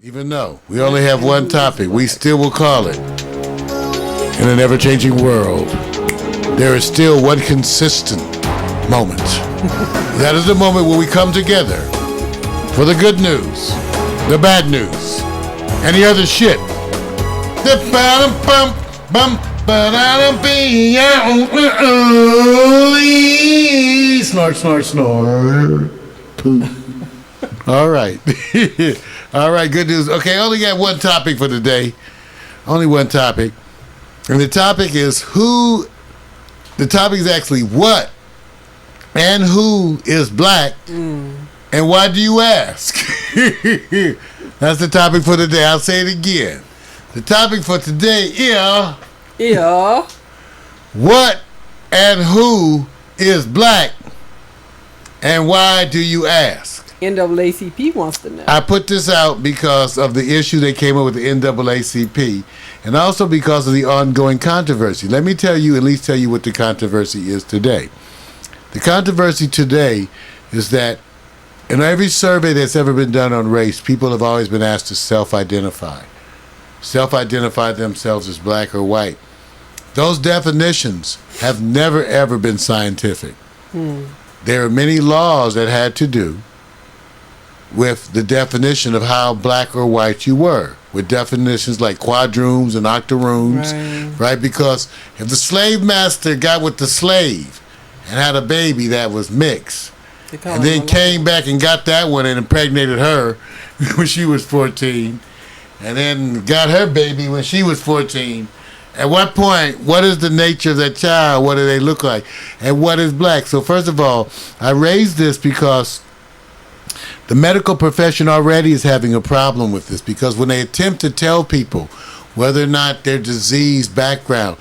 Even though we only have one topic, we still will call it. In an ever-changing world, there is still one consistent moment. That is the moment when we come together for the good news, the bad news, and the other shit. Snort, snort, snort. All right. All right, good news. Okay, I only got one topic for today. Only one topic. And the topic is the topic is actually what and who is black and why do you ask? That's the topic for today. I'll say it again. The topic for today is what and who is black and why do you ask? NAACP wants to know. I put this out because of the issue that came up with the NAACP and also because of the ongoing controversy. Let me at least tell you what the controversy is today. The controversy today is that in every survey that's ever been done on race, people have always been asked to self-identify themselves as black or white. Those definitions have never, ever been scientific. There are many laws that had to do with the definition of how black or white you were, with definitions like quadroons and octoroons, right? Because if the slave master got with the slave and had a baby that was mixed, and then came back and got that one and impregnated her when she was 14, and then got her baby when she was 14, at what point, what is the nature of that child? What do they look like? And what is black? So first of all, I raised this because the medical profession already is having a problem with this, because when they attempt to tell people whether or not their disease background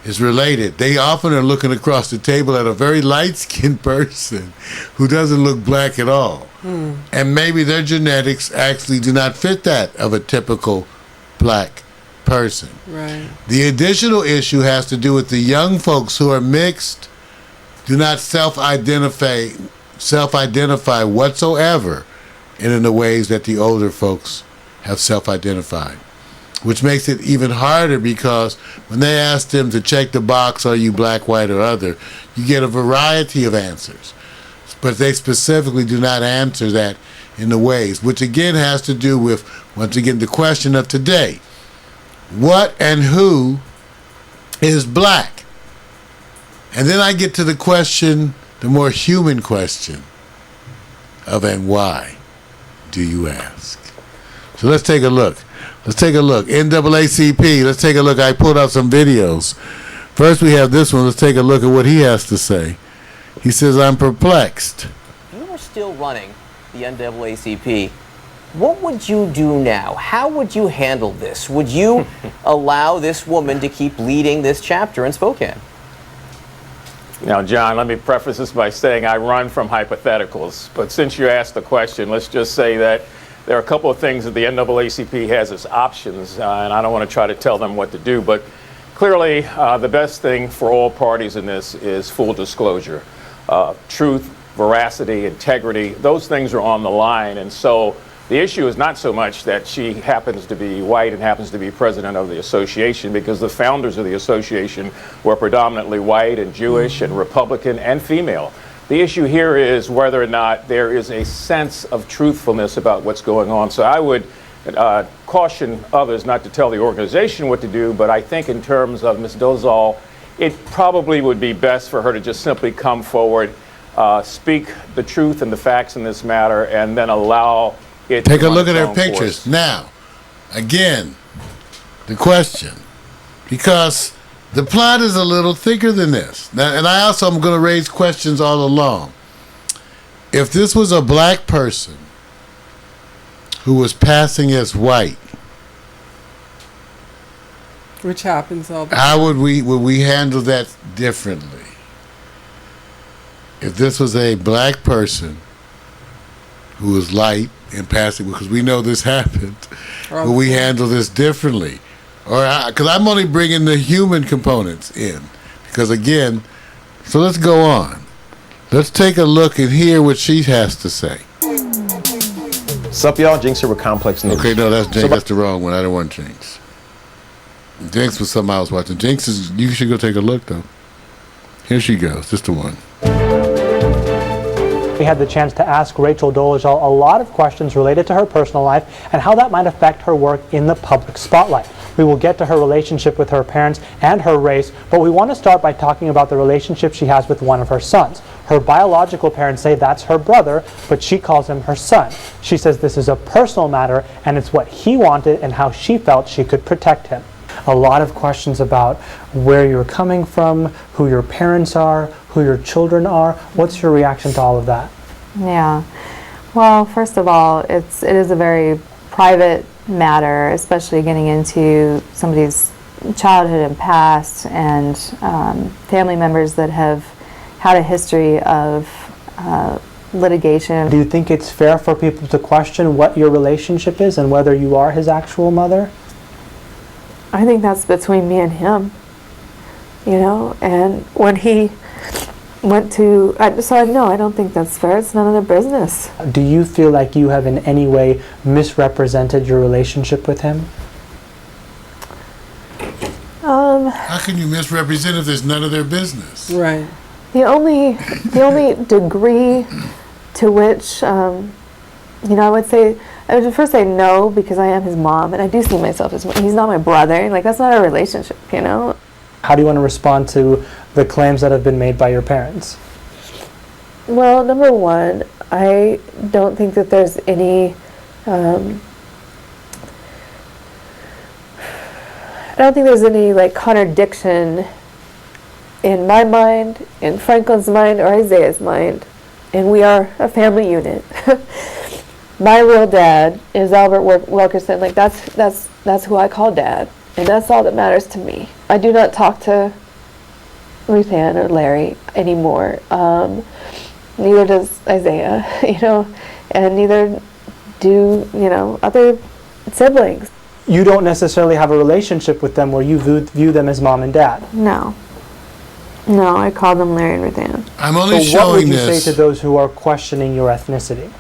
is related, they often are looking across the table at a very light-skinned person who doesn't look black at all. And maybe their genetics actually do not fit that of a typical black person. Right. The additional issue has to do with the young folks who are mixed, do not self-identify whatsoever in the ways that the older folks have self-identified, which makes it even harder because when they ask them to check the box, are you black, white, or other, you get a variety of answers, but they specifically do not answer that in the ways, which again has to do with, once again, the question of today: what and who is black? And then I get to the question, the more human question of, and why do you ask? So let's take a look. NAACP, let's take a look. I pulled out some videos. First we have this one. Let's take a look at what he has to say. He says, I'm perplexed. You were still running the NAACP. What would you do now? How would you handle this? Would you allow this woman to keep leading this chapter in Spokane? Now, John, let me preface this by saying I run from hypotheticals, but since you asked the question, let's just say that there are a couple of things that the NAACP has as options, and I don't want to try to tell them what to do, but clearly the best thing for all parties in this is full disclosure. Truth, veracity, integrity, those things are on the line, and so the issue is not so much that she happens to be white and happens to be president of the association, because the founders of the association were predominantly white and Jewish and Republican and female. The issue here is whether or not there is a sense of truthfulness about what's going on. So I would caution others not to tell the organization what to do, but I think in terms of Ms. Dozal, it probably would be best for her to just simply come forward, speak the truth and the facts in this matter, and then allow take a look at her pictures. Now, again, the question, because the plot is a little thicker than this. Now, and I also am going to raise questions all along. If this was a black person who was passing as white, which happens all the time, how would we handle that differently? If this was a black person who was light and passing, because we know this happened, will we handle this differently? Or because I'm only bringing the human components in, because again, so let's go on. Let's take a look and hear what she has to say. Sup, y'all? Jinx here with Complex News. Okay, no, that's Jinx. That's the wrong one. I don't want Jinx. Jinx was something I was watching. Jinx is. You should go take a look, though. Here she goes. Just the one. We had the chance to ask Rachel Dolezal a lot of questions related to her personal life and how that might affect her work in the public spotlight. We will get to her relationship with her parents and her race, but we want to start by talking about the relationship she has with one of her sons. Her biological parents say that's her brother, but she calls him her son. She says this is a personal matter and it's what he wanted and how she felt she could protect him. A lot of questions about where you're coming from, who your parents are, who your children are. What's your reaction to all of that? Yeah. Well, first of all, it is a very private matter, especially getting into somebody's childhood and past and family members that have had a history of litigation. Do you think it's fair for people to question what your relationship is and whether you are his actual mother? I think that's between me and him, you know, and when he went to, no, I don't think that's fair. It's none of their business. Do you feel like you have in any way misrepresented your relationship with him? How can you misrepresent if there's none of their business? Right. The only degree to which, I would first say no, because I am his mom, and I do see myself as, he's not my brother. Like, that's not a relationship, you know? How do you want to respond to the claims that have been made by your parents? Well, number one, I don't think that there's any, like contradiction in my mind, in Franklin's mind, or Isaiah's mind, and we are a family unit. My real dad is Albert Wilkerson. Like, that's who I call dad, and that's all that matters to me. I do not talk to Ruth Ann or Larry anymore. Neither does Isaiah, and neither do, other siblings. You don't necessarily have a relationship with them where you view them as mom and dad. No, I call them Larry and Ruth Ann. I'm only So what would showing you this. say to those who are questioning your ethnicity?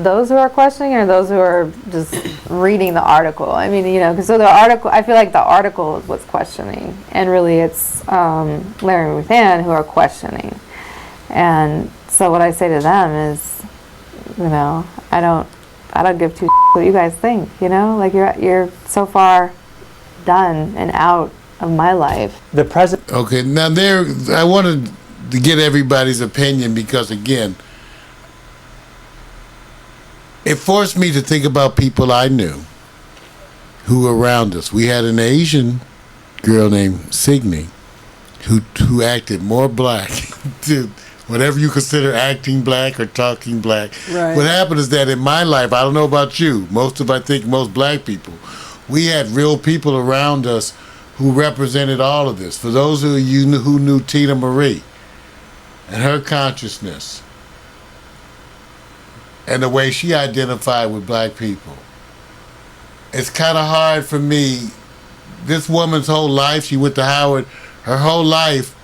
Those who are questioning, or those who are just reading the article? I mean, because so the article, I feel like the article is what's questioning, and really it's Larry and Ruth Ann who are questioning. And so what I say to them is, I don't give two what you guys think. Like you're so far done and out of my life. The president. Okay, now I wanted to get everybody's opinion because, again, it forced me to think about people I knew who were around us. We had an Asian girl named Signe who acted more black to whatever you consider acting black or talking black. Right. What happened is that in my life, I don't know about you, most black people, we had real people around us who represented all of this. For those of you who knew Tina Marie and her consciousness and the way she identified with black people, it's kind of hard for me. This woman's whole life, she went to Howard, her whole life,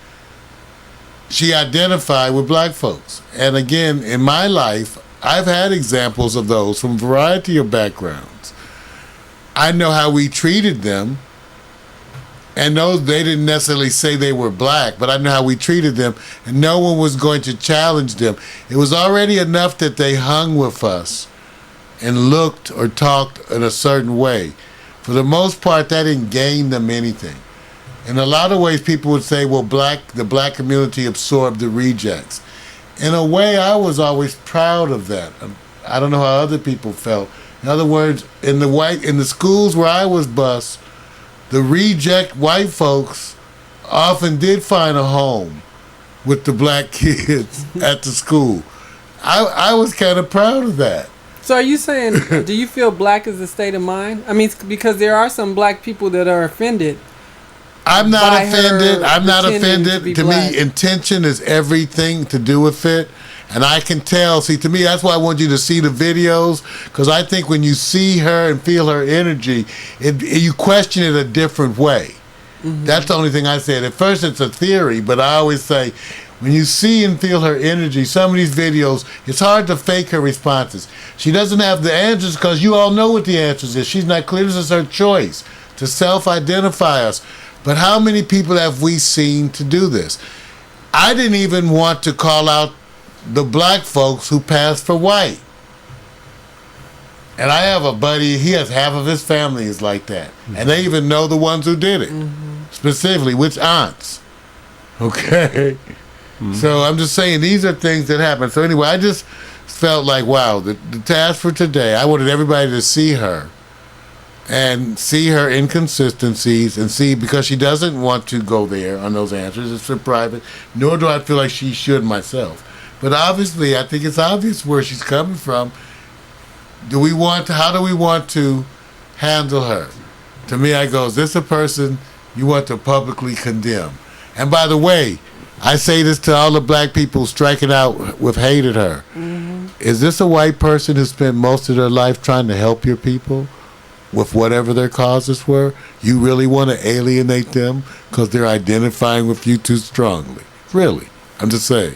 she identified with black folks. And again, in my life, I've had examples of those from a variety of backgrounds. I know how we treated them. And they didn't necessarily say they were black, but I know how we treated them, and no one was going to challenge them. It was already enough that they hung with us and looked or talked in a certain way. For the most part, that didn't gain them anything. In a lot of ways, people would say, well, the black community absorbed the rejects. In a way, I was always proud of that. I don't know how other people felt. In other words, in the schools where I was bused, the reject white folks often did find a home with the black kids at the school. I was kind of proud of that. So are you saying, do you feel black is a state of mind? I mean, because there are some black people that are offended. I'm not offended. I'm not offended. To black. Me, intention is everything to do with it. And I can tell, to me, that's why I want you to see the videos, because I think when you see her and feel her energy, you question it a different way. Mm-hmm. That's the only thing I said. At first, it's a theory, but I always say, when you see and feel her energy, some of these videos, it's hard to fake her responses. She doesn't have the answers because you all know what the answers is. She's not clear. This is her choice to self-identify us. But how many people have we seen to do this? I didn't even want to call out the black folks who passed for white. And I have a buddy, he has half of his family is like that. And they even know the ones who did it. Specifically, which aunts. Okay? So I'm just saying, these are things that happen. So anyway, I just felt like, wow, the task for today, I wanted everybody to see her. And see her inconsistencies and see, because she doesn't want to go there on those answers. It's for private. Nor do I feel like she should myself. But obviously, I think it's obvious where she's coming from. How do we want to handle her? To me, I go, is this a person you want to publicly condemn? And by the way, I say this to all the black people striking out with hate at her. Is this a white person who spent most of their life trying to help your people with whatever their causes were? You really want to alienate them because they're identifying with you too strongly? Really? I'm just saying.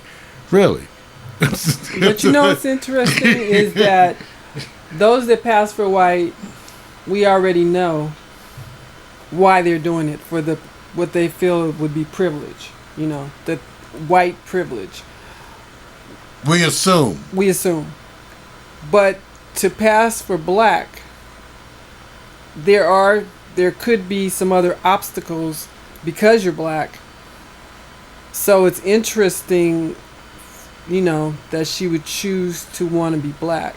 Really? But you know what's interesting is that those that pass for white, we already know why they're doing it, for what they feel would be privilege, the white privilege. We assume. But to pass for black, there could be some other obstacles because you're black. So it's interesting, that she would choose to want to be black.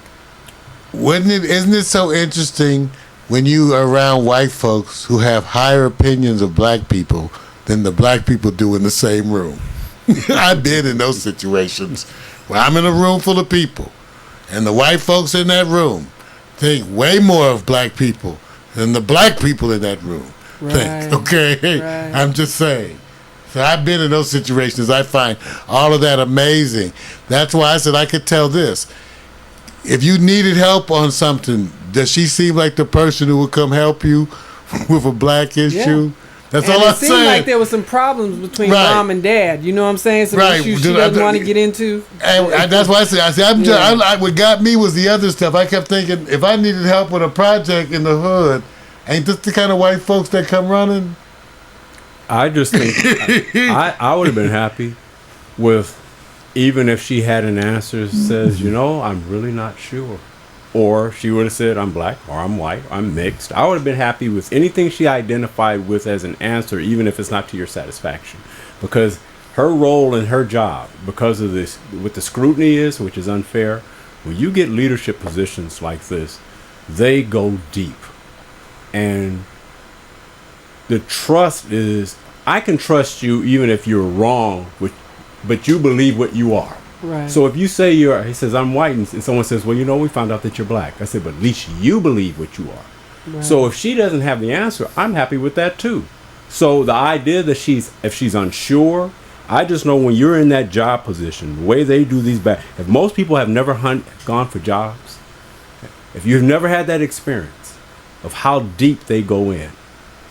Isn't it so interesting when you are around white folks who have higher opinions of black people than the black people do in the same room? I've been in those situations where I'm in a room full of people and the white folks in that room think way more of black people than the black people in that room think. Okay? Right. I'm just saying. So I've been in those situations. I find all of that amazing. That's why I said I could tell this. If you needed help on something, does she seem like the person who would come help you with a black issue? Yeah. That's all I'm saying. It seemed like there was some problems between mom and dad. You know what I'm saying? Some issues she doesn't want to get into. And that's why I said, what got me was the other stuff. I kept thinking, if I needed help with a project in the hood, ain't this the kind of white folks that come running? I just think I would have been happy with, even if she had an answer that says, I'm really not sure. Or she would have said, I'm black, or I'm white, or I'm mixed. I would have been happy with anything she identified with as an answer, even if it's not to your satisfaction. Because her role and her job, because of this, what the scrutiny is, which is unfair, when you get leadership positions like this, they go deep. And the trust is, I can trust you even if you're wrong, but you believe what you are. Right. So if you say he says, I'm white, and someone says, well, we found out that you're black. I said, but at least you believe what you are. Right. So if she doesn't have the answer, I'm happy with that too. So the idea that if she's unsure, I just know when you're in that job position, the way they do these if most people have never gone for jobs, if you've never had that experience of how deep they go in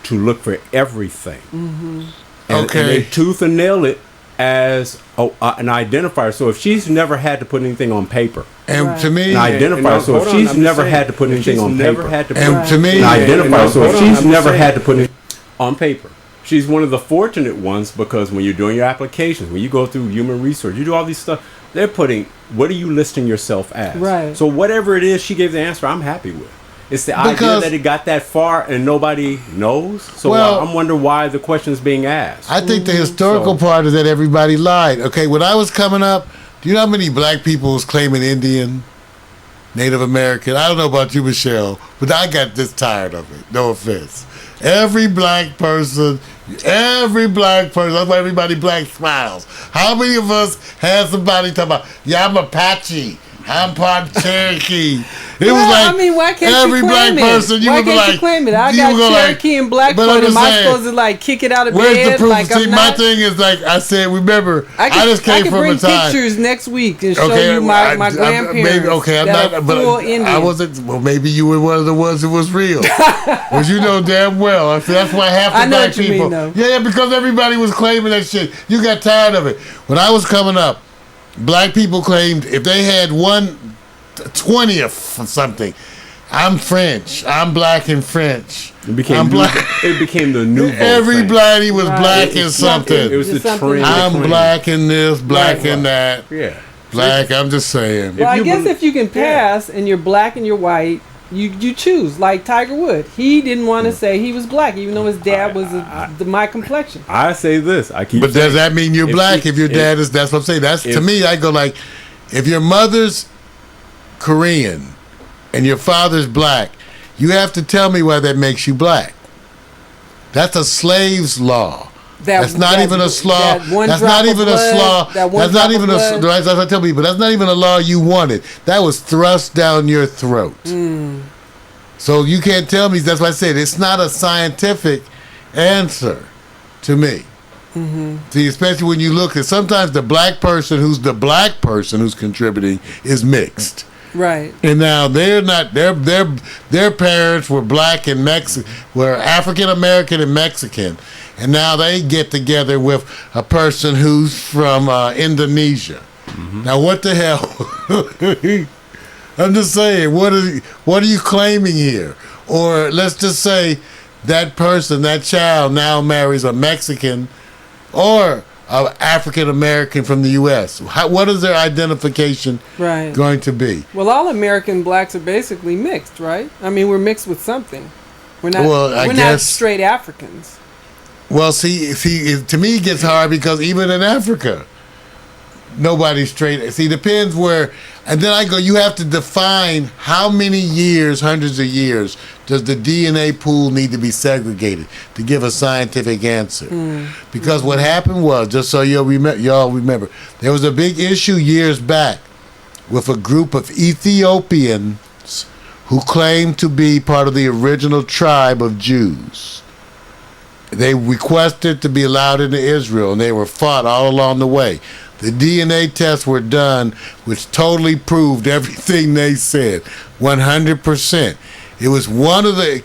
to look for everything, and they tooth and nail it as an identifier. So if she's never had to put anything on paper, and to me, an identifier. So if she's never had to put anything on paper, and to me, an identifier. So if she's never had to put it on paper, she's one of the fortunate ones, because when you're doing your applications, when you go through human resource, you do all these stuff, they're putting, what are you listing yourself as? Right. So whatever it is she gave the answer, I'm happy with. It's the idea that it got that far and nobody knows. So I'm wondering why the question's being asked. I think the historical part is that everybody lied. Okay, when I was coming up, do you know how many black people was claiming Indian, Native American? I don't know about you, Michelle, but I got this tired of it. No offense. Every black person, that's why everybody black smiles. How many of us had somebody talk about, I'm Apache? I'm part Cherokee. It Well, was like I mean, why can't every you claim black it? person, you why would be can't like, you claim it? I you got would go like- Cherokee and Blackfoot. but I'm Am just I saying, supposed to like kick it out of where's bed? the proof? Like See, I'm my not? thing is like I said. Remember, I just I came can from bring a time. pictures next week and show you my grandparents. Maybe, okay, I'm that not. are But full I Indian. wasn't. Well, maybe you were one of the ones that was real, because you know damn well. I said, that's why half the I know black what you people. mean, though. Yeah, because everybody was claiming that shit. You got tired of it. When I was coming up, black people claimed if they had 1/20th or something. I'm French. I'm black and French. It became I'm black. It became the new. Everybody was Right. black in It's something. It was the Just something. trend. I'm black in this, black Right. in that. Yeah. Black, I'm just saying. Well, I you guess bel- if you can pass and you're black and you're white, you choose. Like Tiger Woods, he didn't want to say he was black, even though his dad was my complexion. I say this. I keep. But saying, does that mean you're if black you- if your dad is? That's what I'm saying. That's to me. I go like, if your mother's Korean and your father's black, you have to tell me why that makes you black. That's a slave's law. That's not even a slaw. That's not even a slaw. That's not even a. That's what I tell people. That's not even a law you wanted. That was thrust down your throat. So you can't tell me. That's why I said it's not a scientific answer to me. See, especially when you look at sometimes the black person who's contributing is mixed. Right. And now they're not. Their parents were black and were African American and Mexican, and now they get together with a person who's from Indonesia. Now what the hell? I'm just saying. What are you claiming here? Or let's just say that person, that child, now marries a Mexican or an African American from the U.S. What is their identification Right. going to be? Well, all American blacks are basically mixed, right? I mean, we're mixed with something. We're not. Well, I we're not guess- straight Africans. Well, see, to me it gets hard because even in Africa, nobody's straight. See, it depends where, and then I go, you have to define how many years, hundreds of years, does the DNA pool need to be segregated to give a scientific answer? Because what happened was, just so y'all remember, there was a big issue years back with a group of Ethiopians who claimed to be part of the original tribe of Jews. They requested to be allowed into Israel, and they were fought all along the way. The DNA tests were done, which totally proved everything they said, 100%. It was one of the.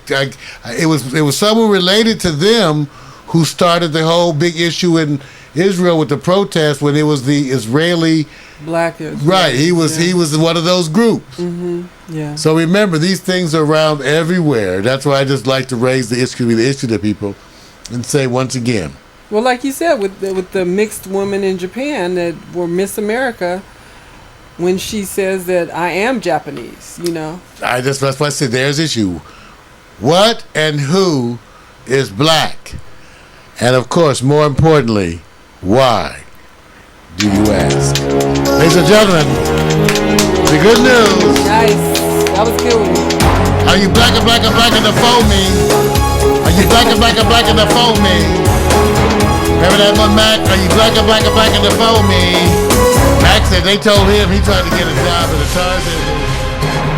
It was someone related to them who started the whole big issue in Israel with the protest when it was the Israeli. Black is Right, he was one of those groups. Yeah. So remember, these things are around everywhere. That's why I just like to raise the issue to people, and say once again. Well, like you said, with the mixed woman in Japan that were Miss America, when she says that I am Japanese, That's why I said there's issue. What and who is black? And of course, more importantly, why do you ask? Ladies and gentlemen, the good news. Nice. That was good one. Are you black and the phone me? Are you black and the phone me? Remember that one, Mac? Are you black and the phone me? Mac said they told him he tried to get a job at a Tarzan.